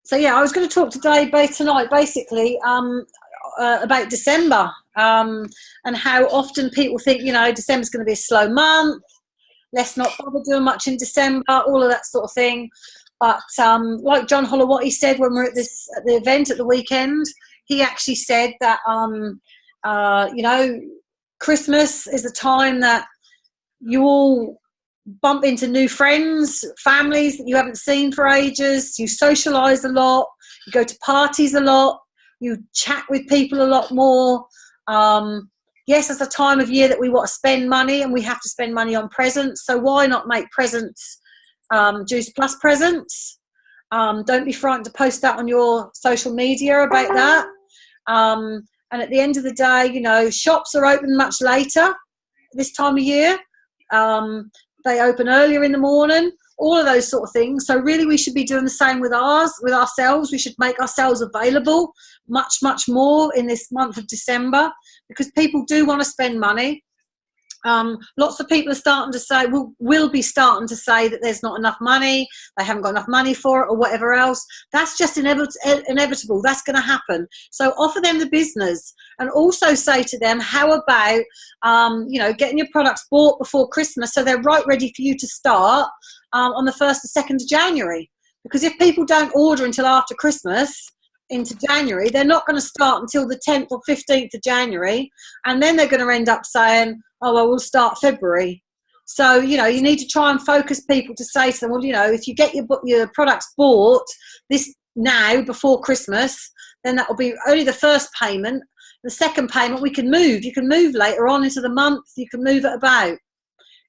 So yeah, I was going to talk today, tonight, basically, about December, and how often people think, December's going to be a slow month. Let's not bother doing much in December, all of that sort of thing. But like John Holler, what he said when we were at the event at the weekend, he actually said that Christmas is a time that you all bump into new friends, families that you haven't seen for ages. You socialise a lot. You go to parties a lot. You chat with people a lot more. Yes, it's a time of year that we want to spend money, and we have to spend money on presents. So why not make presents Juice Plus presents? Don't be frightened to post that on your social media about that. And at the end of the day, shops are open much later this time of year. They open earlier in the morning, all of those sort of things. So really we should be doing the same with ourselves. We should make ourselves available much, much more in this month of December, because people do want to spend money. Lots of people are starting to say, will be starting to say that there's not enough money, they haven't got enough money for it or whatever else. That's just inevitable. That's going to happen. So offer them the business, and also say to them, how about, getting your products bought before Christmas so they're right ready for you to start on the 1st or 2nd of January. Because if people don't order until after Christmas into January, they're not going to start until the 10th or 15th of January, and then they're going to end up saying, oh, well, we'll start February. So, you need to try and focus people to say to them, well, if you get your products bought this now before Christmas, then that will be only the first payment. The second payment we can move. You can move later on into the month. You can move it about,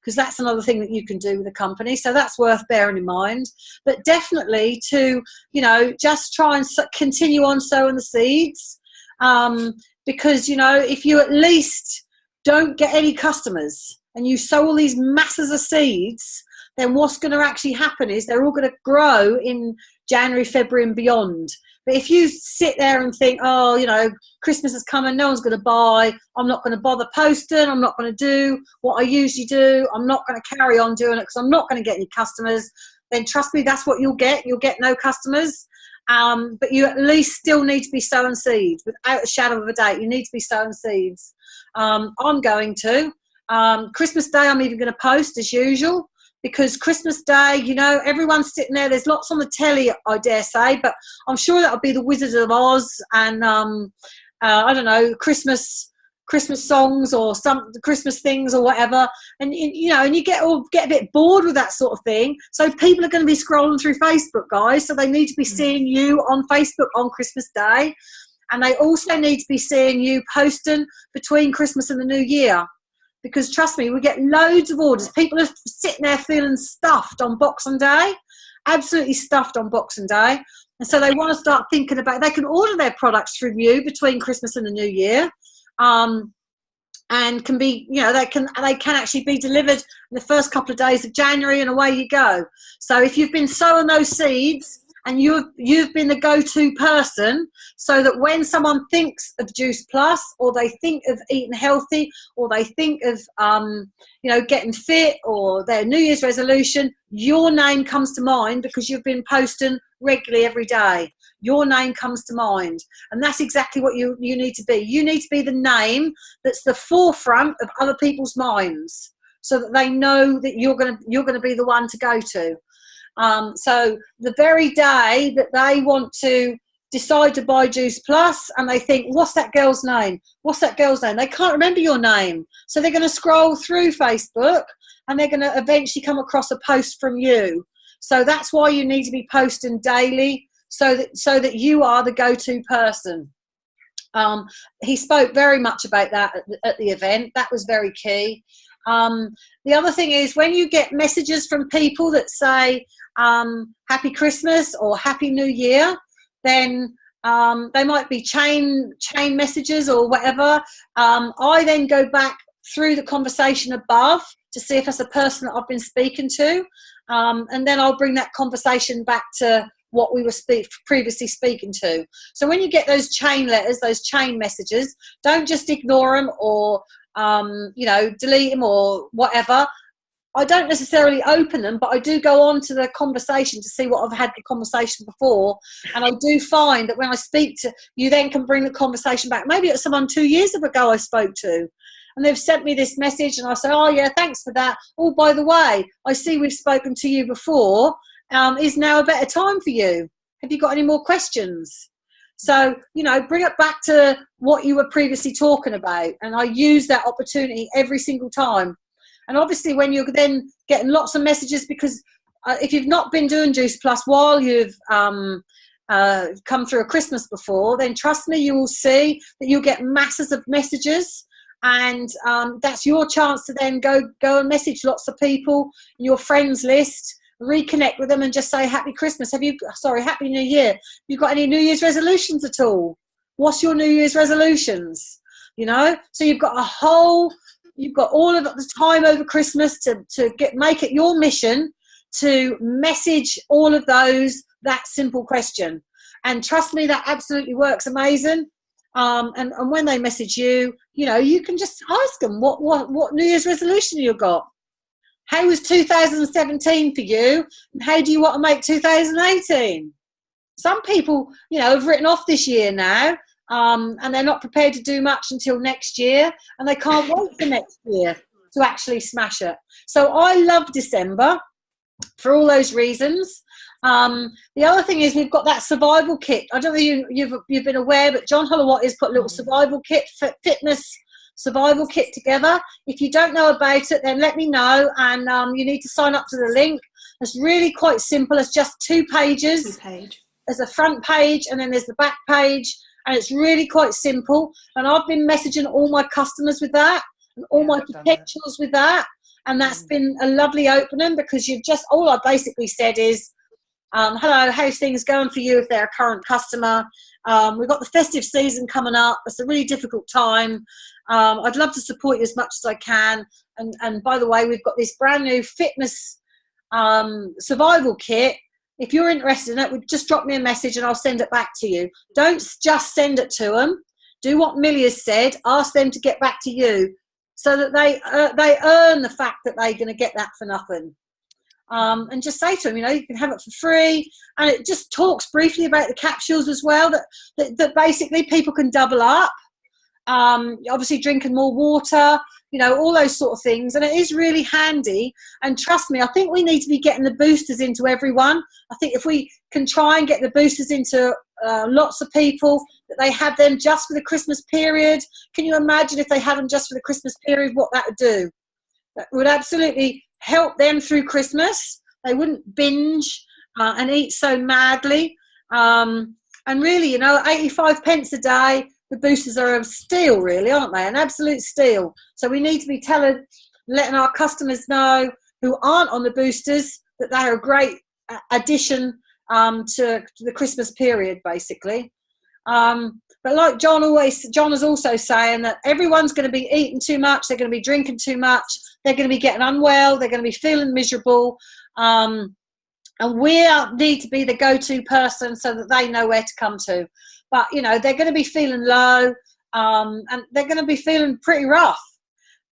because that's another thing that you can do with a company. So that's worth bearing in mind. But definitely to, just try and continue on sowing the seeds, because, if you at least don't get any customers and you sow all these masses of seeds, then what's going to actually happen is they're all going to grow in January, February and beyond. But if you sit there and think, oh, Christmas is coming, no one's going to buy, I'm not going to bother posting, I'm not going to do what I usually do, I'm not going to carry on doing it because I'm not going to get any customers, then trust me, that's what you'll get. You'll get no customers. But you at least still need to be sowing seeds, without a shadow of a doubt. You need to be sowing seeds. I'm going to. Christmas Day, I'm even going to post as usual, because Christmas Day, everyone's sitting there. There's lots on the telly, I dare say, but I'm sure that'll be the Wizard of Oz and, I don't know, Christmas songs or some Christmas things or whatever. And, and you get a bit bored with that sort of thing. So people are going to be scrolling through Facebook, guys. So they need to be seeing you on Facebook on Christmas Day. And they also need to be seeing you posting between Christmas and the New Year. Because trust me, we get loads of orders. People are sitting there feeling stuffed on Boxing Day, absolutely stuffed on Boxing Day. And so they want to start thinking about, they can order their products through you between Christmas and the New Year. And can be, they can actually be delivered in the first couple of days of January, and away you go. So if you've been sowing those seeds, and you've been the go-to person, so that when someone thinks of Juice Plus, or they think of eating healthy, or they think of getting fit, or their New Year's resolution, your name comes to mind because you've been posting regularly every day. Your name comes to mind, and that's exactly what you need to be. You need to be the name that's the forefront of other people's minds, so that they know that you're going to be the one to go to. So the very day that they want to decide to buy Juice Plus, and they think, what's that girl's name? What's that girl's name? They can't remember your name. So they're going to scroll through Facebook, and they're going to eventually come across a post from you. So that's why you need to be posting daily, so that you are the go-to person. He spoke very much about that at the event. That was very key. The other thing is, when you get messages from people that say Happy Christmas or Happy New Year, then they might be chain messages or whatever. I then go back through the conversation above to see if it's a person that I've been speaking to, and then I'll bring that conversation back to what we were previously speaking to. So when you get those chain letters, those chain messages, don't just ignore them or delete them or whatever. I don't necessarily open them, but I do go on to the conversation to see what I've had the conversation before. And I do find that when I speak to you, then can bring the conversation back. Maybe it's someone 2 years ago I spoke to, and they've sent me this message, and I say, oh yeah, thanks for that. Oh, by the way, I see we've spoken to you before. Is now a better time for you? Have you got any more questions? So, you know, bring it back to what you were previously talking about. And I use that opportunity every single time. And obviously when you're then getting lots of messages, because if you've not been doing Juice Plus while you've come through a Christmas before, then trust me, you will see that you'll get masses of messages. And that's your chance to then go and message lots of people in your friends list, reconnect with them and just say happy Christmas. Happy New Year. Have you got any New Year's resolutions at all? What's your New Year's resolutions? You know, so you've got all of the time over Christmas to make it your mission to message all of those that simple question. And trust me, that absolutely works amazing. And when they message you, you know, you can just ask them what New Year's resolution you got. How was 2017 for you? And how do you want to make 2018? Some people, you know, have written off this year now, and they're not prepared to do much until next year, and they can't wait for next year to actually smash it. So I love December for all those reasons. The other thing is we've got that survival kit. I don't know if you've been aware, but John Holowat has put a little survival kit, fitness survival kit together. If you don't know about it, then let me know, and you need to sign up to the link. It's really quite simple. It's just 2 pages. There's a front page and then there's the back page, and it's really quite simple. And I've been messaging all my customers with that and all my potentials with that, and that's been a lovely opening, because all I basically said is, hello, how's things going for you if they're a current customer? We've got the festive season coming up. It's a really difficult time. I'd love to support you as much as I can. And by the way, we've got this brand new fitness survival kit. If you're interested in it, just drop me a message and I'll send it back to you. Don't just send it to them. Do what Millie has said. Ask them to get back to you, so that they earn the fact that they're going to get that for nothing. And just say to them, you know, you can have it for free. And it just talks briefly about the capsules as well, that basically people can double up. Obviously drinking more water, you know, all those sort of things. And it is really handy. And trust me, I think we need to be getting the boosters into everyone. I think if we can try and get the boosters into lots of people, that they have them just for the Christmas period. Can you imagine if they had them just for the Christmas period, what that would do? That would absolutely help them through Christmas. They wouldn't binge and eat so madly. And really, you know, 85 pence a day, the boosters are of steel, really, aren't they? An absolute steal. So we need to be letting our customers know who aren't on the boosters that they're a great addition to the Christmas period, basically. But like John is also saying that everyone's going to be eating too much. They're going to be drinking too much. They're going to be getting unwell. They're going to be feeling miserable. And we need to be the go-to person so that they know where to come to. But, you know, they're going to be feeling low, and they're going to be feeling pretty rough.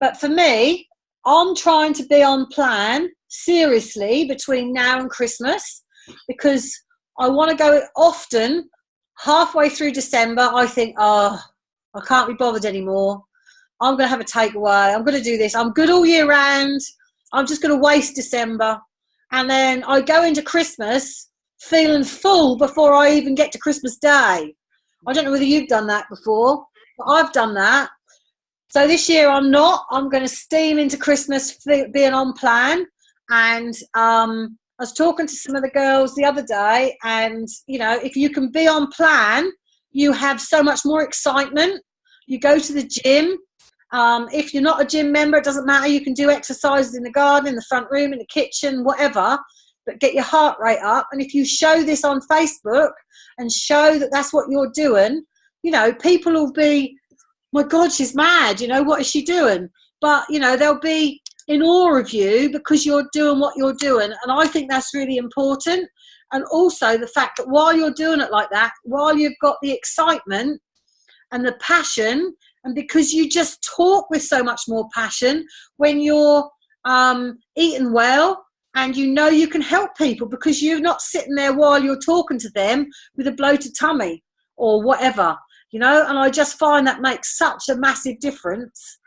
But for me, I'm trying to be on plan, seriously, between now and Christmas, because I want to go often. Halfway through December, I think, I can't be bothered anymore. I'm going to have a takeaway. I'm going to do this. I'm good all year round. I'm just going to waste December. And then I go into Christmas feeling full before I even get to Christmas Day. I don't know whether you've done that before, but I've done that. So this year I'm not. I'm going to steam into Christmas being on plan. And I was talking to some of the girls the other day, and, you know, if you can be on plan, you have so much more excitement. You go to the gym. If you're not a gym member, it doesn't matter. You can do exercises in the garden, in the front room, in the kitchen, whatever, but get your heart rate up. And if you show this on Facebook and show that that's what you're doing, you know, people will be, my God, she's mad. You know, what is she doing? But, you know, they'll be in awe of you because you're doing what you're doing. And I think that's really important. And also the fact that while you're doing it like that, while you've got the excitement and the passion, and because you just talk with so much more passion when you're eating well, and you know you can help people because you're not sitting there while you're talking to them with a bloated tummy or whatever, you know. And I just find that makes such a massive difference,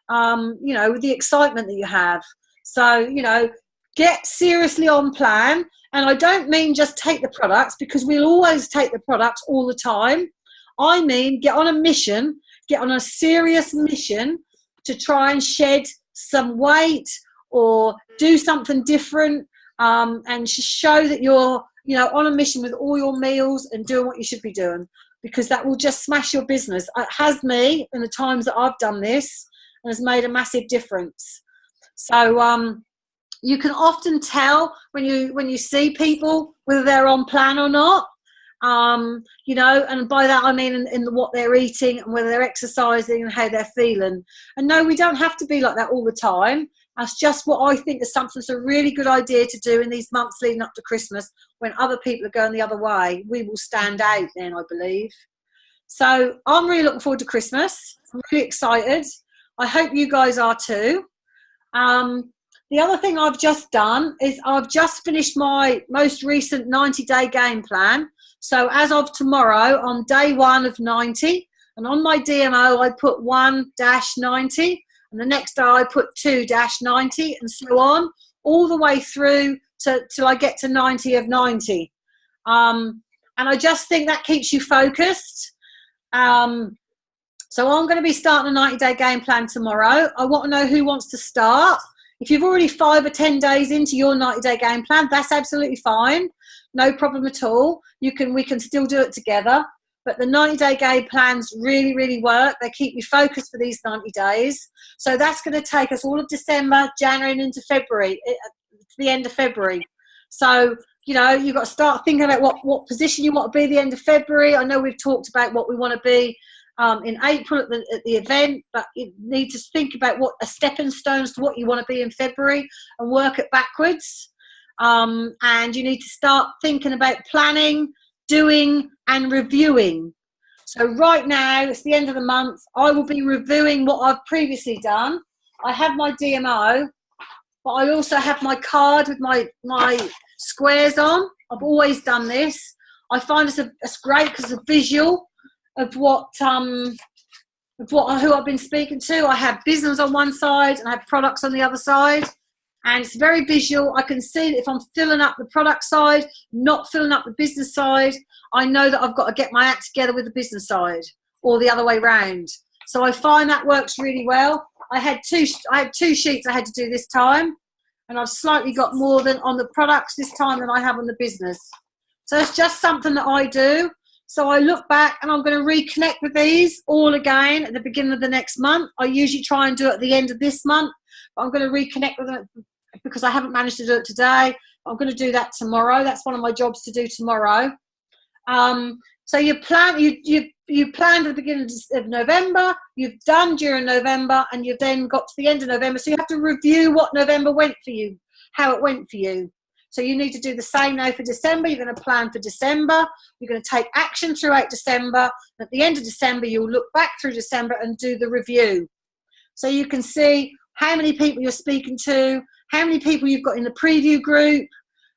you know, with the excitement that you have. So, you know, get seriously on plan. And I don't mean just take the products, because we'll always take the products all the time. I mean, get on a mission, get on a serious mission to try and shed some weight or do something different, and show that you're, you know, on a mission with all your meals and doing what you should be doing, because that will just smash your business. It has me in the times that I've done this, and has made a massive difference. So you can often tell when you see people whether they're on plan or not. You know, and by that I mean in what they're eating and whether they're exercising and how they're feeling. And no, we don't have to be like that all the time. That's just what I think is something that's a really good idea to do in these months leading up to Christmas, when other people are going the other way. We will stand out then, I believe. So I'm really looking forward to Christmas. I'm really excited. I hope you guys are too. The other thing I've just done is I've just finished my most recent 90-day game plan. So as of tomorrow, on day 1 of 90, and on my DMO, I put 1-90, and the next day I put 2-90, and so on, all the way through till I get to 90 of 90. And I just think that keeps you focused. So I'm going to be starting a 90-day game plan tomorrow. I want to know who wants to start. If you've already 5 or 10 days into your 90-day game plan, that's absolutely fine. No problem at all. We can still do it together. But the 90-day game plans really, really work. They keep you focused for these 90 days. So that's going to take us all of December, January, and into February, to the end of February. So, you know, you've got to start thinking about what position you want to be at the end of February. I know we've talked about what we want to be in April at the event, but you need to think about what a stepping stones to what you want to be in February and work it backwards. And you need to start thinking about planning, doing, and reviewing. So right now, it's the end of the month. I will be reviewing what I've previously done. I have my DMO, but I also have my card with my squares on. I've always done this. I find it's great because it's a visual of who I've been speaking to. I have business on one side and I have products on the other side, and it's very visual. I can see that if I'm filling up the product side, not filling up the business side, I know that I've got to get my act together with the business side, or the other way round. So I find that works really well. I had two sheets I had to do this time, and I've slightly got more than on the products this time than I have on the business. So it's just something that I do. So I look back and I'm going to reconnect with these all again at the beginning of the next month. I usually try and do it at the end of this month, but I'm going to reconnect with them because I haven't managed to do it today. I'm going to do that tomorrow. That's one of my jobs to do tomorrow. So you plan at the beginning of November, you've done during November, and you've then got to the end of November. So you have to review what November went for you, how it went for you. So you need to do the same now for December. You're going to plan for December. You're going to take action throughout December. At the end of December, you'll look back through December and do the review. So you can see how many people you're speaking to, how many people you've got in the preview group,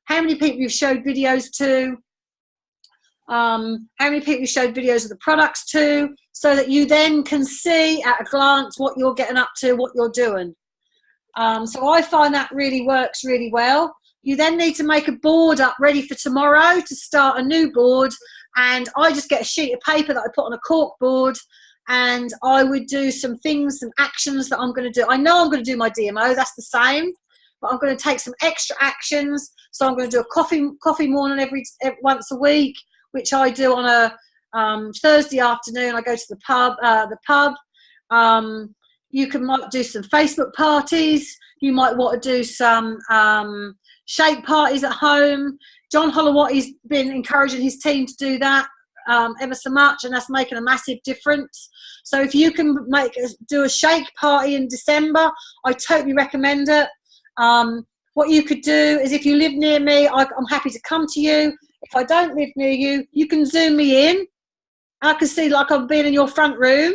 how many people you've showed videos to, how many people you showed videos of the products to, so that you then can see at a glance what you're getting up to, what you're doing. So I find that really works really well. You then need to make a board up ready for tomorrow to start a new board. And I just get a sheet of paper that I put on a cork board, and I would do some things, some actions that I'm going to do. I know I'm going to do my DMO, that's the same, but I'm going to take some extra actions. So I'm going to do a coffee morning every once a week, which I do on a Thursday afternoon. I go to the pub. You might do some Facebook parties. You might want to do some shake parties at home. John Hollowatty's been encouraging his team to do that ever so much, and that's making a massive difference. So if you can do a shake party in December, I totally recommend it. What you could do is, if you live near me, I'm happy to come to you. If I don't live near you, you can Zoom me in. I can see like I've been in your front room.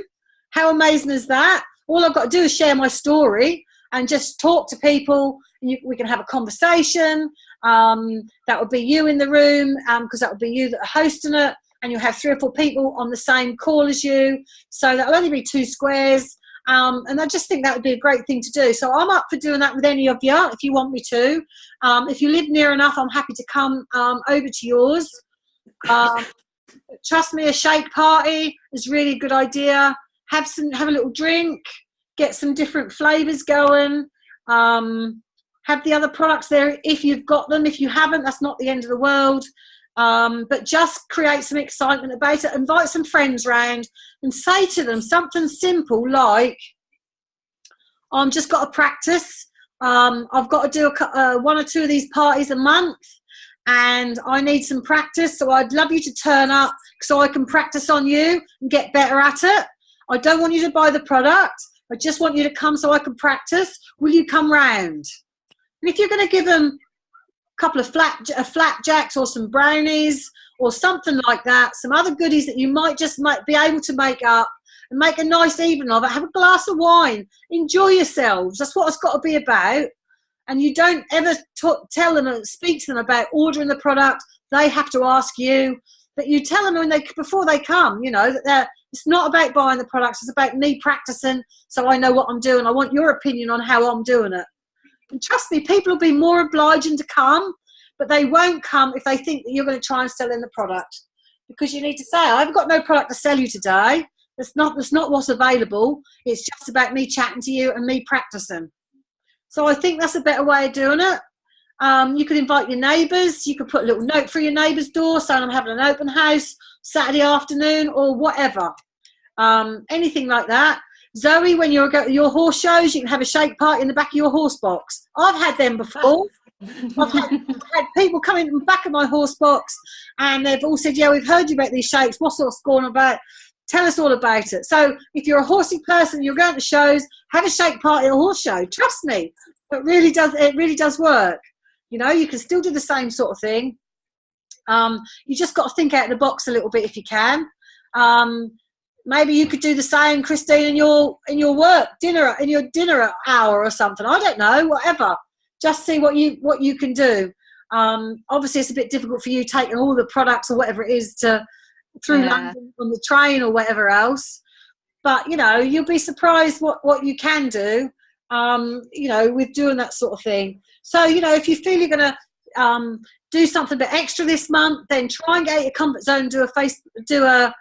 How amazing is that? All I've got to do is share my story, and just talk to people. We can have a conversation. That would be you in the room, because that would be you that are hosting it, and you'll have 3 or 4 people on the same call as you. So that'll only be 2 squares. And I just think that would be a great thing to do. So I'm up for doing that with any of you if you want me to. If you live near enough, I'm happy to come over to yours. Trust me, a shake party is really a good idea. Have a little drink, get some different flavours going. Have the other products there if you've got them. If you haven't, that's not the end of the world. But just create some excitement about it. Invite some friends round and say to them something simple like, I've just got to practice. I've got to do 1 or 2 of these parties a month, and I need some practice, so I'd love you to turn up so I can practice on you and get better at it. I don't want you to buy the product. I just want you to come so I can practice. Will you come round? And if you're going to give them a couple of flapjacks or some brownies or something like that, some other goodies that you might be able to make up and make a nice evening of it, have a glass of wine, enjoy yourselves. That's what it's got to be about. And you don't ever tell them and speak to them about ordering the product. They have to ask you. But you tell them before they come, that it's not about buying the products. It's about me practicing so I know what I'm doing. I want your opinion on how I'm doing it. And trust me, people will be more obliging to come, but they won't come if they think that you're going to try and sell in the product. Because you need to say, I've got no product to sell you today. That's not what's available. It's just about me chatting to you and me practicing. So I think that's a better way of doing it. You could invite your neighbours. You could put a little note through your neighbour's door saying I'm having an open house Saturday afternoon or whatever. Anything like that. Zoe, when you're at your horse shows, you can have a shake party in the back of your horse box. I've had them before. I've had people come in the back of my horse box and they've all said, yeah, we've heard you about these shakes. What's all going about? Tell us all about it. So if you're a horsey person, you're going to shows, have a shake party at a horse show. Trust me, it really does work. You can still do the same sort of thing. You just got to think out of the box a little bit if you can. Maybe you could do the same, Christine, in your dinner hour or something. I don't know, whatever. Just see what you can do. Obviously, it's a bit difficult for you taking all the products or whatever it is through London on the train or whatever else. But you'll be surprised what you can do. With doing that sort of thing. So if you feel you're going to do something a bit extra this month, then try and get out your comfort zone. Do a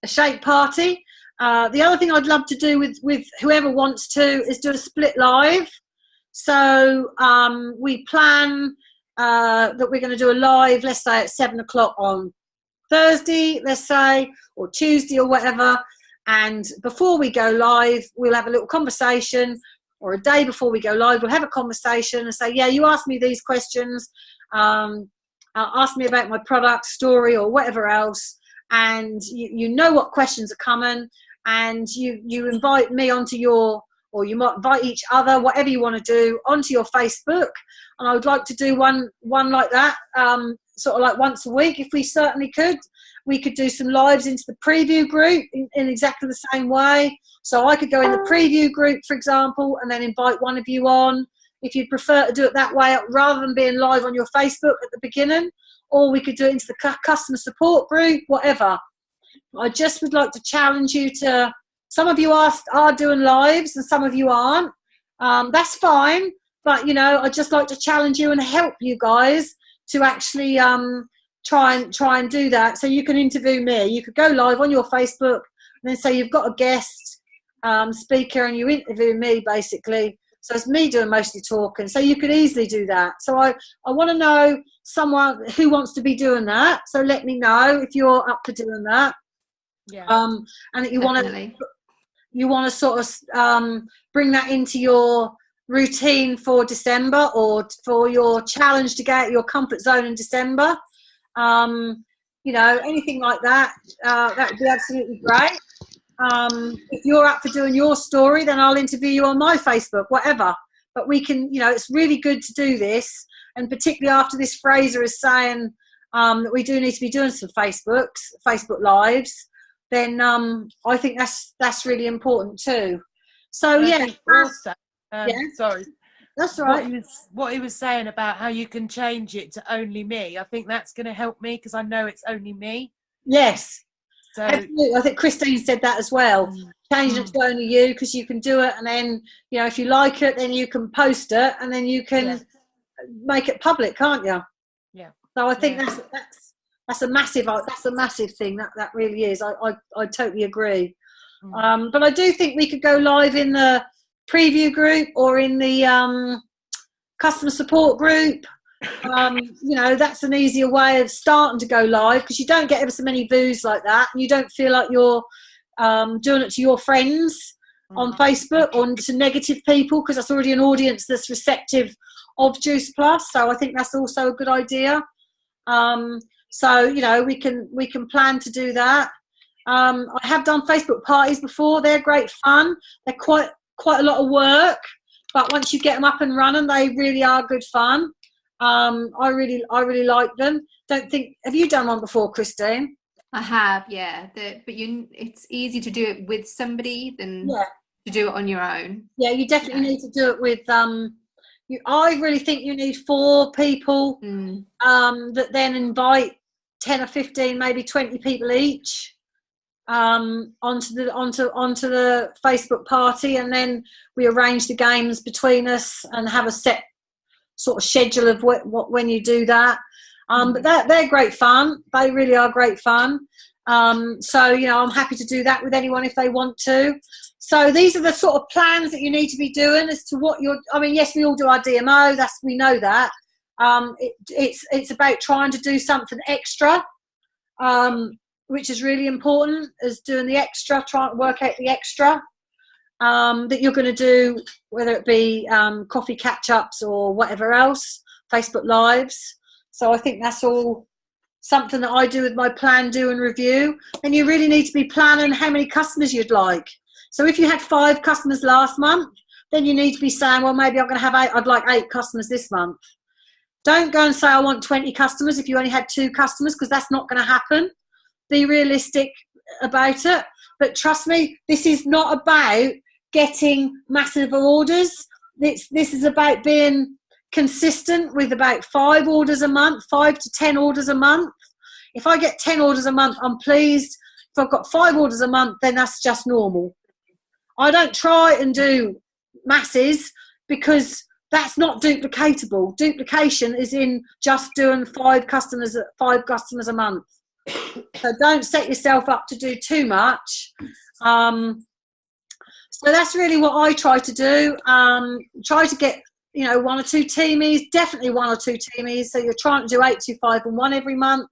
shake party. The other thing I'd love to do with whoever wants to is do a split live. So we plan that we're going to do a live, let's say at 7 o'clock on Thursday, let's say, or Tuesday or whatever. And before we go live, we'll have a little conversation, or a day before we go live, we'll have a conversation and say, yeah, you asked me these questions, ask me about my product story or whatever else. And you know what questions are coming, and you invite me onto or you might invite each other, whatever you want to do, onto your Facebook. And I would like to do one like that, sort of like once a week, if we certainly could. We could do some lives into the preview group in exactly the same way. So I could go in the preview group, for example, and then invite one of you on, if you'd prefer to do it that way, rather than being live on your Facebook at the beginning. Or we could do it into the customer support group, whatever. I just would like to challenge you to, some of you are doing lives and some of you aren't. That's fine. But, I'd just like to challenge you and help you guys to actually try and do that. So you can interview me. You could go live on your Facebook and then say you've got a guest speaker and you interview me, basically. So it's me doing most of the talking. So you could easily do that. So I want to know someone who wants to be doing that. So let me know if you're up for doing that. Yeah. And that you want to sort of bring that into your routine for December, or for your challenge to get out of your comfort zone in December. Anything like that, that would be absolutely great. If you're up for doing your story, then I'll interview you on my Facebook, whatever. But we can, it's really good to do this. And particularly after this Fraser is saying that we do need to be doing some Facebook Lives, then I think that's really important too. So And I yeah, think also, yeah, sorry, that's right. what he was saying about how you can change it to only me. I think that's going to help me because I know it's only me. Yes, So absolutely. I think Christine said that as well. Changing it to only you, because you can do it, and then if you like it, then you can post it, and then you can make it public, can't you? Yeah. So I think that's a massive thing. That really is. I totally agree. But I do think we could go live in the preview group or in the customer support group. That's an easier way of starting to go live, because you don't get ever so many views like that, and you don't feel like you're doing it to your friends on Facebook or to negative people, because that's already an audience that's receptive of Juice Plus. So I think that's also a good idea. So we can plan to do that. I have done Facebook parties before. They're great fun. They're quite a lot of work, but once you get them up and running, they really are good fun. I really like them. Have you done one before, Christine? I have, yeah. But it's easy to do it with somebody than to do it on your own. Yeah, you definitely need to do it with I really think you need 4 people that then invite 10 or 15, maybe 20 people each onto the Facebook party, and then we arrange the games between us and have a set sort of schedule of when you do that. But they're great fun. They really are great fun. So I'm happy to do that with anyone if they want to. So these are the sort of plans that you need to be doing as to what yes, we all do our DMO. We know that. It's about trying to do something extra, which is really important, is doing the extra, trying to work out the extra that you're going to do, whether it be coffee catch-ups or whatever else, Facebook Lives. So I think that's all something that I do with my plan, do, and review. And you really need to be planning how many customers you'd like. So if you had 5 customers last month, then you need to be saying, well, maybe I'm going to have 8. I'd like 8 customers this month. Don't go and say I want 20 customers if you only had 2 customers, because that's not going to happen. Be realistic about it. But trust me, this is not about getting massive orders. This is about being consistent with about 5 orders a month, 5 to 10 orders a month. If I get 10 orders a month, I'm pleased. If I've got 5 orders a month, then that's just normal. I don't try and do masses, because that's not duplicatable. Duplication is in just doing 5 customers a month. So don't set yourself up to do too much. So that's really what I try to do. Try to get 1 or 2 teamies, definitely 1 or 2 teamies. So you're trying to do 8, 2, 5 and 1 every month.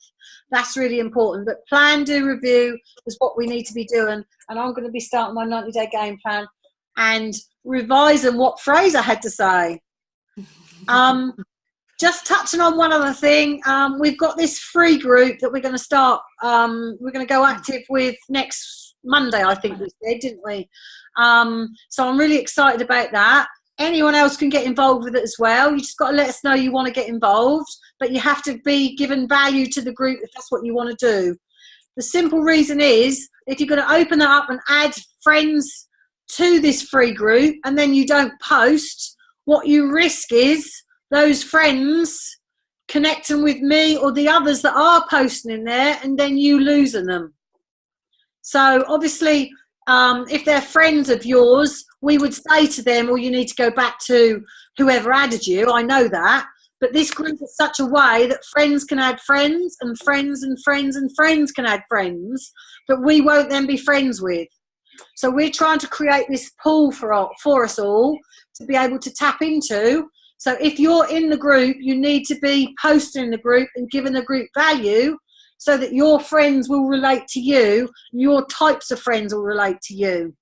That's really important. But plan, do, review is what we need to be doing. And I'm going to be starting my 90-day game plan and revising what Fraser had to say. Just touching on one other thing, we've got this free group that we're going to start. We're going to go active with next Monday, I think we said, didn't we? So I'm really excited about that. Anyone else can get involved with it as well. You just got to let us know you want to get involved, but you have to be given value to the group if that's what you want to do. The simple reason is, if you're going to open that up and add friends to this free group and then you don't post, what you risk is those friends connecting with me or the others that are posting in there, and then you losing them. So obviously, if they're friends of yours, we would say to them, well, you need to go back to whoever added you. I know that. But this group is such a way that friends can add friends, and friends and friends and friends can add friends that we won't then be friends with. So we're trying to create this pool for us all to be able to tap into. So if you're in the group, you need to be posting in the group and giving the group value, so that your friends will relate to you, your types of friends will relate to you.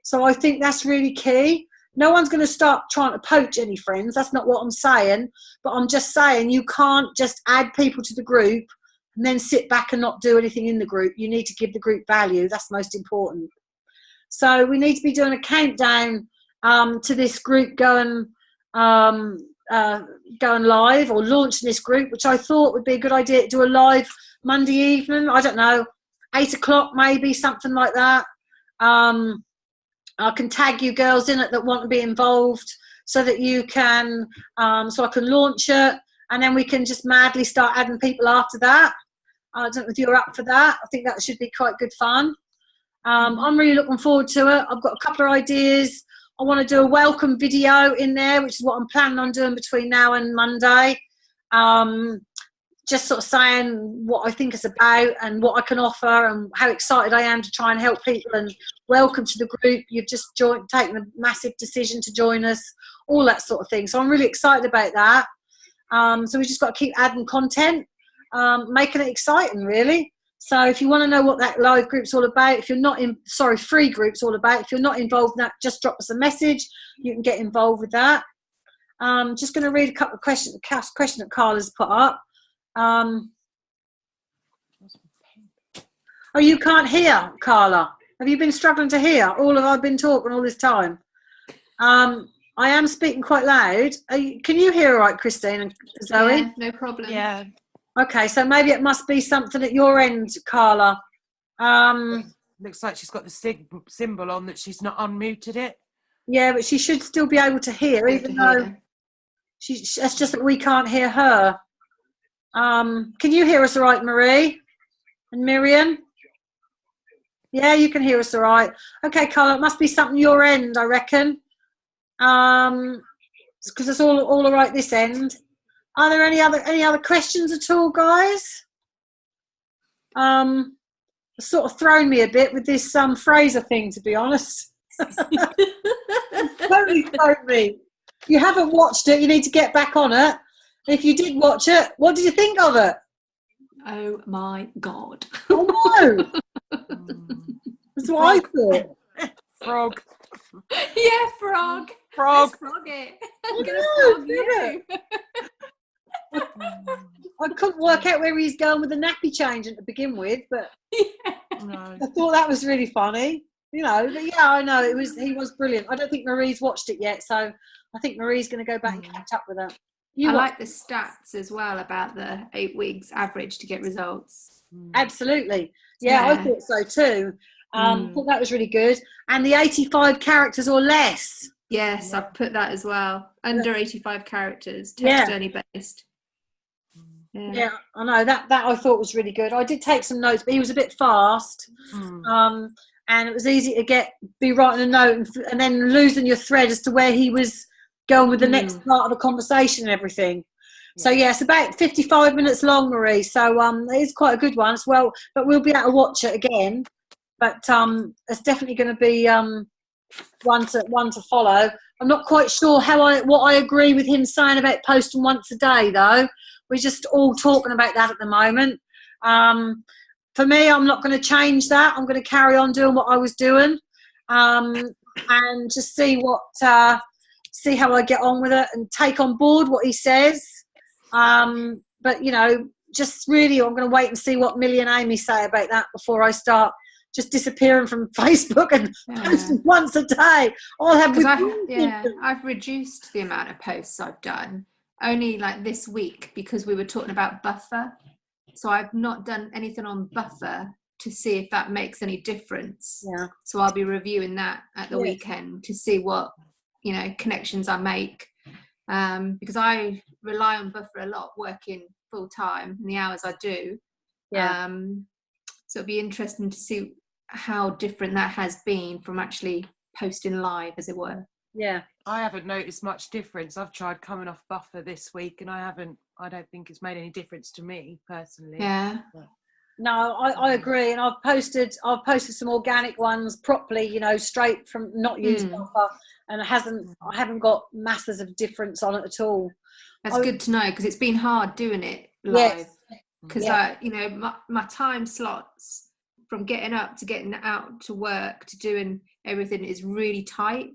So I think that's really key. No one's going to start trying to poach any friends. That's not what I'm saying. But I'm just saying you can't just add people to the group and then sit back and not do anything in the group. You need to give the group value. That's most important. So we need to be doing a countdown to this group going live, or launching this group, which I thought would be a good idea to do a live Monday evening. I don't know, 8 o'clock maybe, something like that. I can tag you girls in it that want to be involved, so that you can, so I can launch it, and then we can just madly start adding people after that. I don't know if you're up for that. I think that should be quite good fun. I'm really looking forward to it. I've got a couple of ideas. I want to do a welcome video in there, which is what I'm planning on doing between now and Monday. Just sort of saying what I think it's about and what I can offer and how excited I am to try and help people, and welcome to the group. You've just taken a massive decision to join us, all that sort of thing. So I'm really excited about that. So we just got to keep adding content, making it exciting, really. So if you want to know what that live group's all about, if you're not in, free group's all about, if you're not involved in that, just drop us a message. You can get involved with that. Just going to read a couple of questions that Carla's put up. Oh, you can't hear, Carla. Have you been struggling to hear? I've been talking all this time. I am speaking quite loud. Can you hear all right, Christine and Zoe? Yeah, no problem. Yeah. Okay, so maybe it must be something at your end, Carla. Looks like she's got the symbol on that she's not unmuted it. Yeah, but she should still be able to hear, even though it's just that we can't hear her. Can you hear us all right, Marie and Miriam? Yeah, you can hear us all right. Okay, Carla, it must be something your end, I reckon. Because it's all right this end. Are there any other questions at all, guys? It's sort of thrown me a bit with this Fraser thing, to be honest. Totally thrown me. If you haven't watched it, you need to get back on it. If you did watch it, what did you think of it? Oh my God. Oh no. That's what I thought. Frog. Yeah, frog. Frog. Let's frog it. I'm going to frog you. I couldn't work out where he's going with the nappy change to begin with, but No. I thought that was really funny. But yeah, I know he was brilliant. I don't think Marie's watched it yet, so I think Marie's going to go back and catch up with it. I like the stats as well about the 8 weeks average to get results. Absolutely. Yeah, I thought so too. I thought that was really good. And the 85 characters or less. Yes, I've put that as well. Under 85 characters, text only based. Yeah, I know that I thought was really good. I did take some notes, but he was a bit fast. And it was easy to be writing a note and then losing your thread as to where he was going with the next part of the conversation and everything. So it's about 55 minutes long, Marie. So it is quite a good one as well. But we'll be able to watch it again. But it's definitely going to be one to follow. I'm not quite sure what I agree with him saying about posting once a day, though. We're just all talking about that at the moment. For me, I'm not going to change that. I'm going to carry on doing what I was doing, and just see how I get on with it and take on board what he says. But just really, I'm going to wait and see what Millie and Amy say about that before I start just disappearing from Facebook and posting once a day. I've reduced the amount of posts I've done only like this week because we were talking about buffer. So I've not done anything on buffer to see if that makes any difference. Yeah. So I'll be reviewing that at the weekend to see what connections I make, because I rely on buffer a lot working full time in the hours I do. So it'll be interesting to see how different that has been from actually posting live, as it were. I haven't noticed much difference. I've tried coming off buffer this week and I don't think it's made any difference to me personally. No, I agree, and I've posted some organic ones properly, straight from not used buffer, and I haven't got masses of difference on it at all. That's good to know, because it's been hard doing it live. Because my time slots from getting up to getting out to work to doing everything is really tight.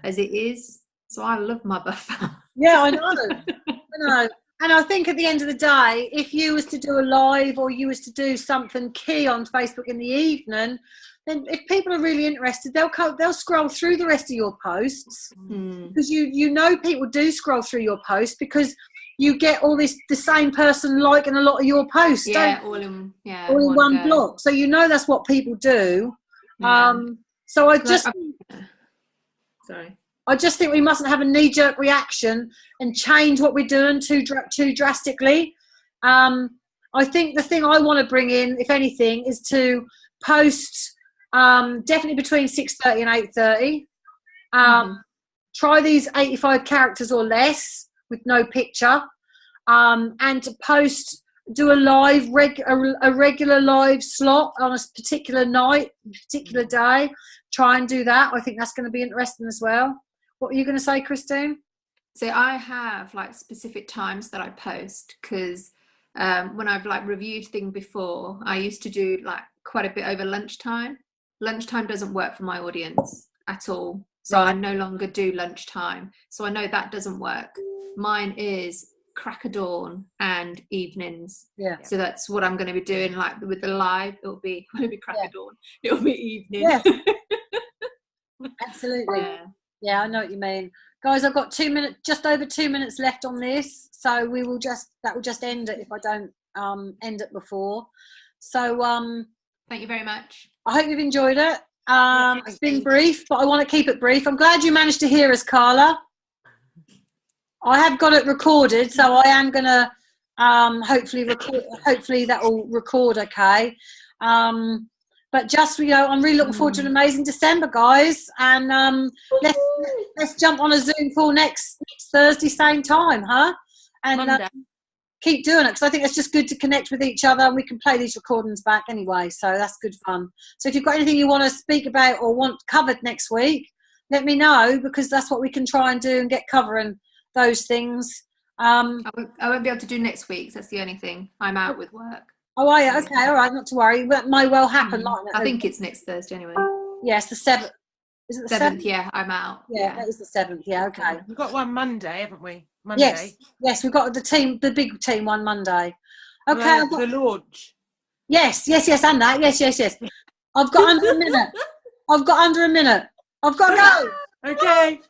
As it is. So I love my buffer. I know. And I think at the end of the day, if you was to do a live or you was to do something key on Facebook in the evening, then if people are really interested, they'll scroll through the rest of your posts, because people do scroll through your posts because you get the same person liking a lot of your posts. All in one block. So that's what people do. So I just Sorry. I just think we mustn't have a knee-jerk reaction and change what we're doing too drastically. I think the thing I want to bring in, if anything, is to post definitely between 6:30 and 8:30. Try these 85 characters or less with no picture, and to post, do a live, a regular live slot on a particular night, particular day. Try and do that. I think that's going to be interesting as well. What were you going to say, Christine? So I have like specific times that I post, because when I've like reviewed things before, I used to do like quite a bit over lunchtime. Lunchtime doesn't work for my audience at all. So I no longer do lunchtime. So I know that doesn't work. Mine is crack of dawn and evenings. Yeah. So that's what I'm going to be doing. Like with the live, it won't be crack of dawn. It'll be evening. Yeah. Absolutely. Yeah. Yeah, I know what you mean. Guys, I've got just over 2 minutes left on this. So that will just end it if I don't end it before. So thank you very much. I hope you've enjoyed it. It's been brief, but I want to keep it brief. I'm glad you managed to hear us, Carla. I have got it recorded, so I am going to hopefully that will record okay. But just, I'm really looking forward to an amazing December, guys. And let's jump on a Zoom call next Thursday, same time, huh? And keep doing it, because I think it's just good to connect with each other, and we can play these recordings back anyway, so that's good fun. So if you've got anything you want to speak about or want covered next week, let me know, because that's what we can try and do and get covering those things. I won't be able to do next week. That's the only thing. I'm out with work. Oh, are you? Okay, all right, not to worry. That might well happen. I think it's next Thursday anyway. Yes, the 7th. Is it the 7th? Yeah, I'm out. Yeah, that is the 7th. Yeah, okay. We've got one Monday, haven't we? Monday. Yes, we've got the big team one Monday. Okay. The launch. Yes, and that. Yes. I've got under a minute. I've got to go. Okay.